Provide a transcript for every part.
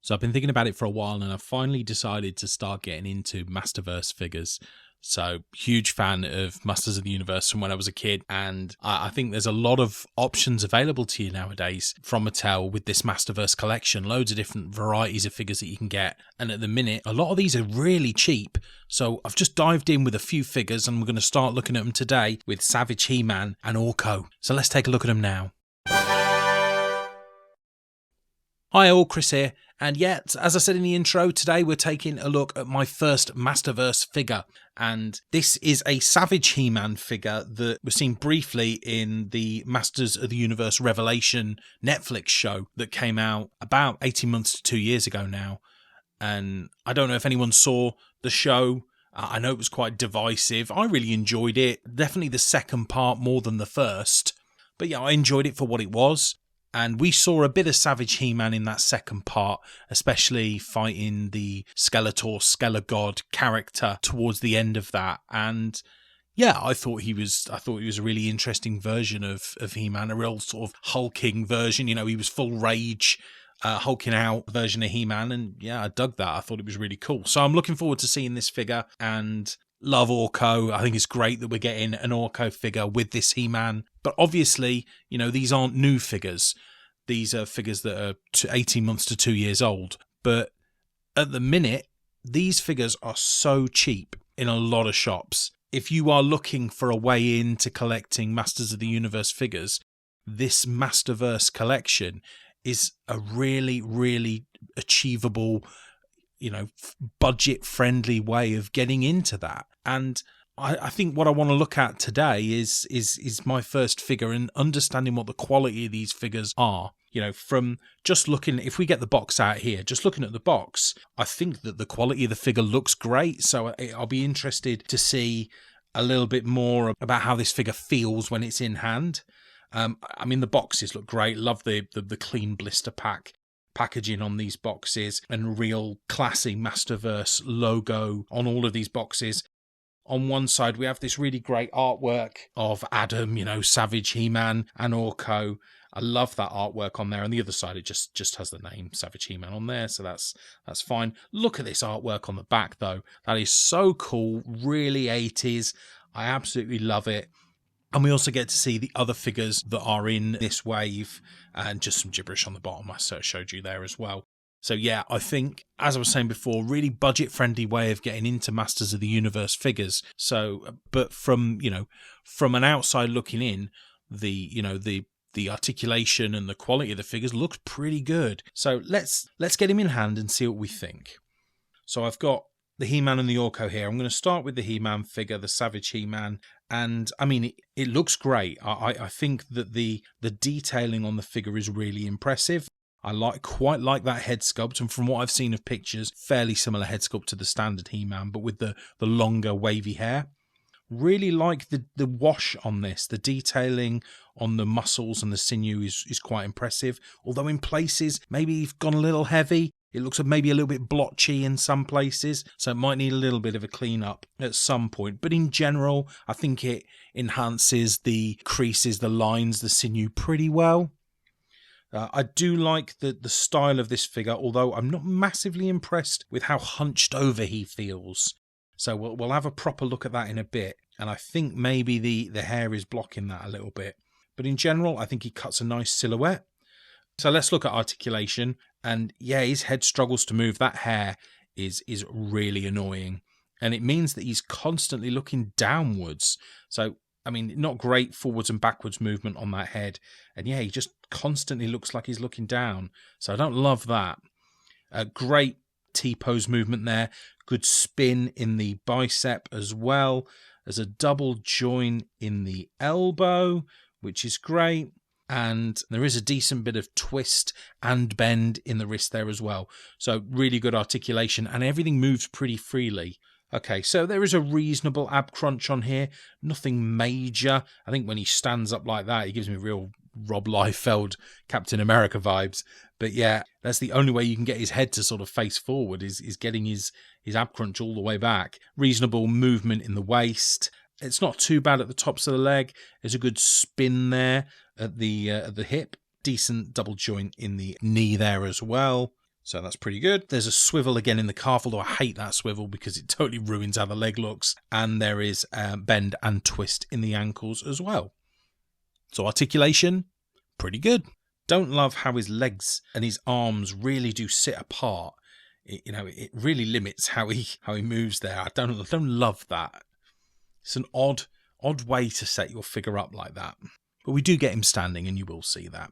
So I've been thinking about it for a while, and I've finally decided to start getting into Masterverse figures. So huge fan of Masters of the Universe from when I was a kid, and I think there's a lot of options available to you nowadays from Mattel with this Masterverse collection. Loads of different varieties of figures that you can get, and at the minute a lot of these are really cheap. So I've just dived in with a few figures, and we're going to start looking at them today with Savage, He-Man and Orko. So let's take a look at them now. Hi all, Chris here, and yet, as I said in the intro, today we're taking a look at my first Masterverse figure, and this is a Savage He-Man figure that was seen briefly in the Masters of the Universe Revelation Netflix show that came out about 18 months to 2 years ago now, and I don't know if anyone saw the show. I know it was quite divisive. I really enjoyed it, definitely the second part more than the first, but yeah, I enjoyed it for what it was. And we saw a bit of Savage He-Man in that second part, especially fighting the Skeletor, Skelegod character towards the end of that. And yeah, I thought he was a really interesting version of He-Man, a real sort of hulking version. You know, he was full rage, hulking out version of He-Man. And yeah, I dug that. I thought it was really cool. So I'm looking forward to seeing this figure, and love Orko. I think it's great that we're getting an Orko figure with this He-Man. But obviously, you know, these aren't new figures. These are figures that are 18 months to 2 years old. But at the minute, these figures are so cheap in a lot of shops. If you are looking for a way into collecting Masters of the Universe figures, this Masterverse collection is a really, really achievable, you know, budget-friendly way of getting into that. And I think what I want to look at today is my first figure and understanding what the quality of these figures are. You know, from just looking, if we get the box out here, just looking at the box, I think that the quality of the figure looks great. So I'll be interested to see a little bit more about how this figure feels when it's in hand. I mean, the boxes look great. Love the clean blister packaging on these boxes, and real classy Masterverse logo on all of these boxes. On one side, we have this really great artwork of Adam, you know, Savage, He-Man, and Orko. I love that artwork on there. On the other side, it just has the name Savage He-Man on there, so that's fine. Look at this artwork on the back, though. That is so cool, really 80s. I absolutely love it. And we also get to see the other figures that are in this wave, and just some gibberish on the bottom I sort of showed you there as well. So yeah, I think, as I was saying before, really budget-friendly way of getting into Masters of the Universe figures. So, but from an outside looking in, the articulation and the quality of the figures looks pretty good. So let's get him in hand and see what we think. So I've got the He-Man and the Orko here. I'm going to start with the He-Man figure, the Savage He-Man. And I mean, it looks great. I think that the detailing on the figure is really impressive. I quite like that head sculpt, and from what I've seen of pictures, fairly similar head sculpt to the standard He-Man, but with the longer wavy hair. Really like the wash on this. The detailing on the muscles and the sinew is quite impressive, although in places maybe you've gone a little heavy. It looks maybe a little bit blotchy in some places, so it might need a little bit of a clean up at some point. But in general, I think it enhances the creases, the lines, the sinew pretty well. I do like the style of this figure, although I'm not massively impressed with how hunched over he feels. So we'll have a proper look at that in a bit, and I think maybe the hair is blocking that a little bit. But in general, I think he cuts a nice silhouette. So let's look at articulation, and yeah, his head struggles to move. That hair is really annoying, and it means that he's constantly looking downwards. So I mean, not great forwards and backwards movement on that head. And yeah, he just constantly looks like he's looking down. So I don't love that. Great T-pose movement there. Good spin in the bicep as well. There's a double join in the elbow, which is great. And there is a decent bit of twist and bend in the wrist there as well. So really good articulation, and everything moves pretty freely. Okay, so there is a reasonable ab crunch on here. Nothing major. I think when he stands up like that, he gives me real Rob Liefeld Captain America vibes. But yeah, that's the only way you can get his head to sort of face forward is getting his ab crunch all the way back. Reasonable movement in the waist. It's not too bad at the tops of the leg. There's a good spin there at the hip. Decent double joint in the knee there as well. So that's pretty good. There's a swivel again in the calf, although I hate that swivel because it totally ruins how the leg looks. And there is bend and twist in the ankles as well. So articulation, pretty good. Don't love how his legs and his arms really do sit apart. It really limits how he moves there. I don't love that. It's an odd way to set your figure up like that. But we do get him standing, and you will see that.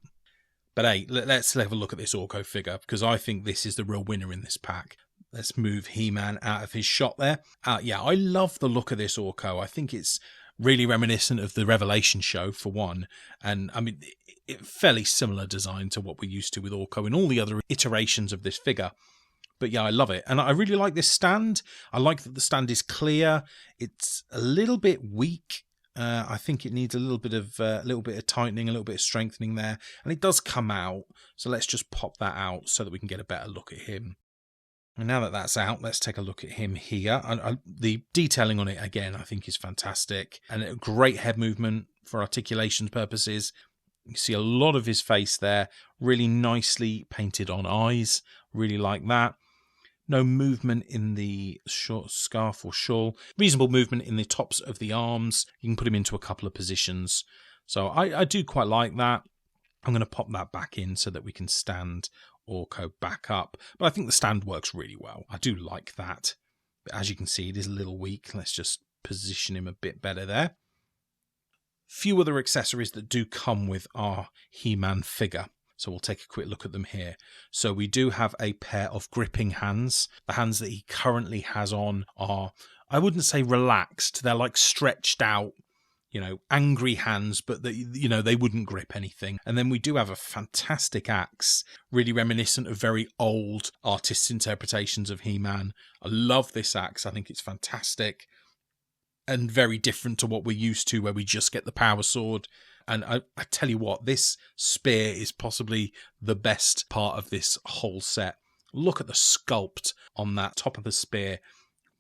But hey, let's have a look at this Orko figure, because I think this is the real winner in this pack. Let's move He-Man out of his shot there. Yeah, I love the look of this Orko. I think it's really reminiscent of the Revelation show, for one. And, I mean, fairly similar design to what we're used to with Orko in all the other iterations of this figure. But yeah, I love it. And I really like this stand. I like that the stand is clear. It's a little bit weak. I think it needs a little bit of tightening, a little bit of strengthening there. And it does come out. So let's just pop that out so that we can get a better look at him. And now that that's out, let's take a look at him here. The detailing on it, again, I think is fantastic. And a great head movement for articulation purposes. You see a lot of his face there. Really nicely painted on eyes. Really like that. No movement in the short scarf or shawl. Reasonable movement in the tops of the arms. You can put him into a couple of positions. So I do quite like that. I'm going to pop that back in so that we can stand Orko back up. But I think the stand works really well. I do like that. But as you can see, it is a little weak. Let's just position him a bit better there. Few other accessories that do come with our He-Man figure. So we'll take a quick look at them here. So we do have a pair of gripping hands. The hands that he currently has on are, I wouldn't say relaxed. They're like stretched out, angry hands, but they wouldn't grip anything. And then we do have a fantastic axe, really reminiscent of very old artists' interpretations of He-Man. I love this axe. I think it's fantastic and very different to what we're used to, where we just get the power sword. And I tell you what, this spear is possibly the best part of this whole set. Look at the sculpt on that top of the spear.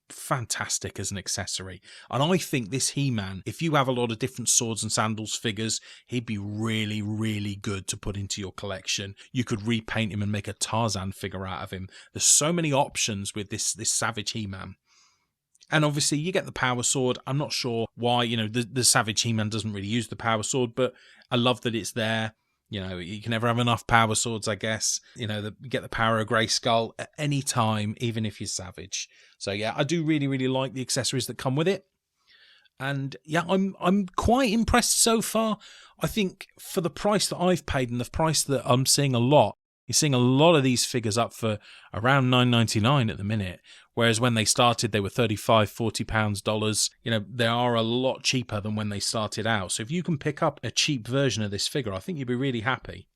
Fantastic as an accessory. And I think this He-Man, if you have a lot of different swords and sandals figures, he'd be really, really good to put into your collection. You could repaint him and make a Tarzan figure out of him. There's so many options with this Savage He-Man. And obviously, you get the power sword. I'm not sure why, the Savage He-Man doesn't really use the power sword, but I love that it's there. You can never have enough power swords, I guess. You get the power of Grayskull at any time, even if you're Savage. So yeah, I do really, really like the accessories that come with it. And yeah, I'm quite impressed so far. I think for the price that I've paid and the price that I'm seeing a lot, you're seeing a lot of these figures up for around $9.99 at the minute. Whereas when they started, they were $35, £40 dollars. They are a lot cheaper than when they started out. So if you can pick up a cheap version of this figure, I think you'd be really happy.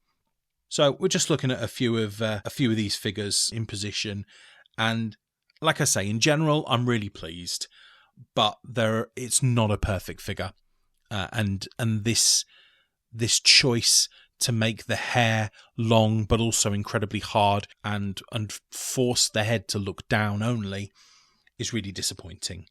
So we're just looking at a few of these figures in position. And like I say, in general, I'm really pleased. But it's not a perfect figure. And this choice to make the hair long but also incredibly hard and force the head to look down only is really disappointing.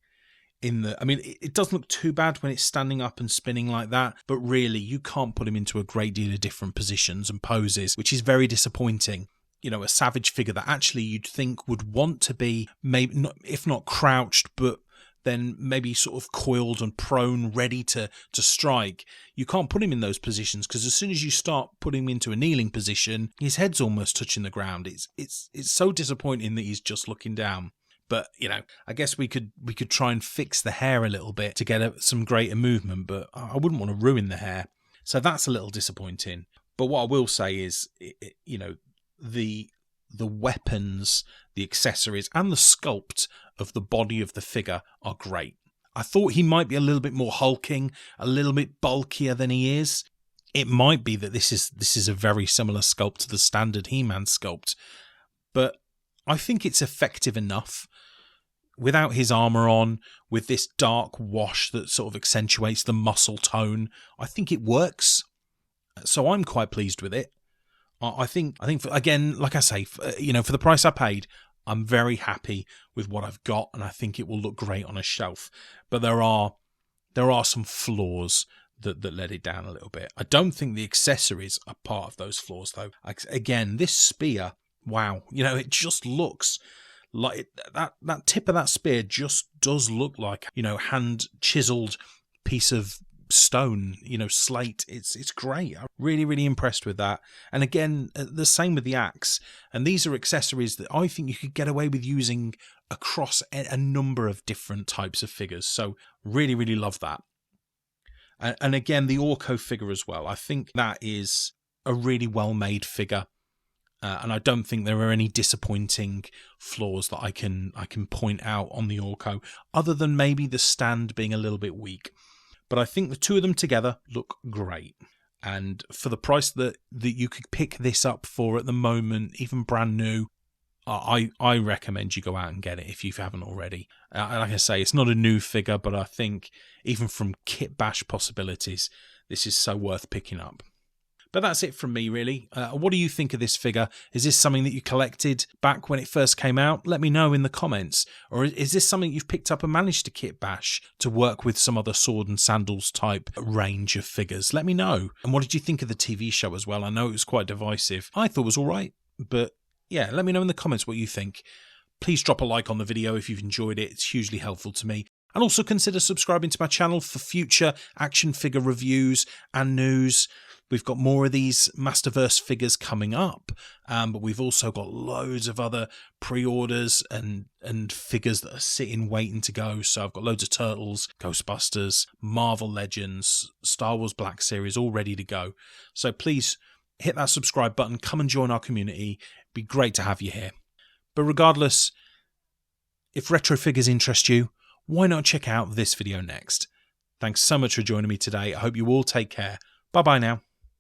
It doesn't look too bad when it's standing up and spinning like that, but really you can't put him into a great deal of different positions and poses, which is very disappointing. A Savage figure that actually you'd think would want to be, maybe not, if not crouched, but then maybe sort of coiled and prone, ready to strike. You can't put him in those positions, because as soon as you start putting him into a kneeling position, his head's almost touching the ground. It's so disappointing that he's just looking down. But, I guess we could try and fix the hair a little bit to get some greater movement, but I wouldn't want to ruin the hair. So that's a little disappointing. But what I will say is, the weapons, the accessories, and the sculpt of the body of the figure are great. I thought he might be a little bit more hulking, a little bit bulkier than he is. It might be that this is a very similar sculpt to the standard He-Man sculpt, but I think it's effective enough. Without his armour on, with this dark wash that sort of accentuates the muscle tone, I think it works. So I'm quite pleased with it. I think again, like I say, for the price I paid, I'm very happy with what I've got, and I think it will look great on a shelf. But there are some flaws that let it down a little bit. I don't think the accessories are part of those flaws, though. Again, this spear, wow. You know, it just looks like that tip of that spear just does look like, you know, hand chiseled piece of stone, you know, slate. It's great. I'm really, really impressed with that. And again, the same with the axe. And these are accessories that I think you could get away with using across a number of different types of figures. So really, really love that. And again, the Orko figure as well. I think that is a really well-made figure. And I don't think there are any disappointing flaws that I can point out on the Orko, other than maybe the stand being a little bit weak. But I think the two of them together look great. And for the price that you could pick this up for at the moment, even brand new, I recommend you go out and get it if you haven't already. Like I say, it's not a new figure, but I think even from kit bash possibilities, this is so worth picking up. But that's it from me, really. What do you think of this figure? Is this something that you collected back when it first came out? Let me know in the comments. Or is this something you've picked up and managed to kit bash to work with some other sword and sandals type range of figures? Let me know. And what did you think of the TV show as well? I know it was quite divisive. I thought it was all right. But yeah, let me know in the comments what you think. Please drop a like on the video if you've enjoyed it. It's hugely helpful to me. And also consider subscribing to my channel for future action figure reviews and news. We've got more of these Masterverse figures coming up, but we've also got loads of other pre-orders and figures that are sitting waiting to go. So I've got loads of Turtles, Ghostbusters, Marvel Legends, Star Wars Black Series all ready to go. So please hit that subscribe button, come and join our community. It'd be great to have you here. But regardless, if retro figures interest you, why not check out this video next? Thanks so much for joining me today. I hope you all take care. Bye-bye now.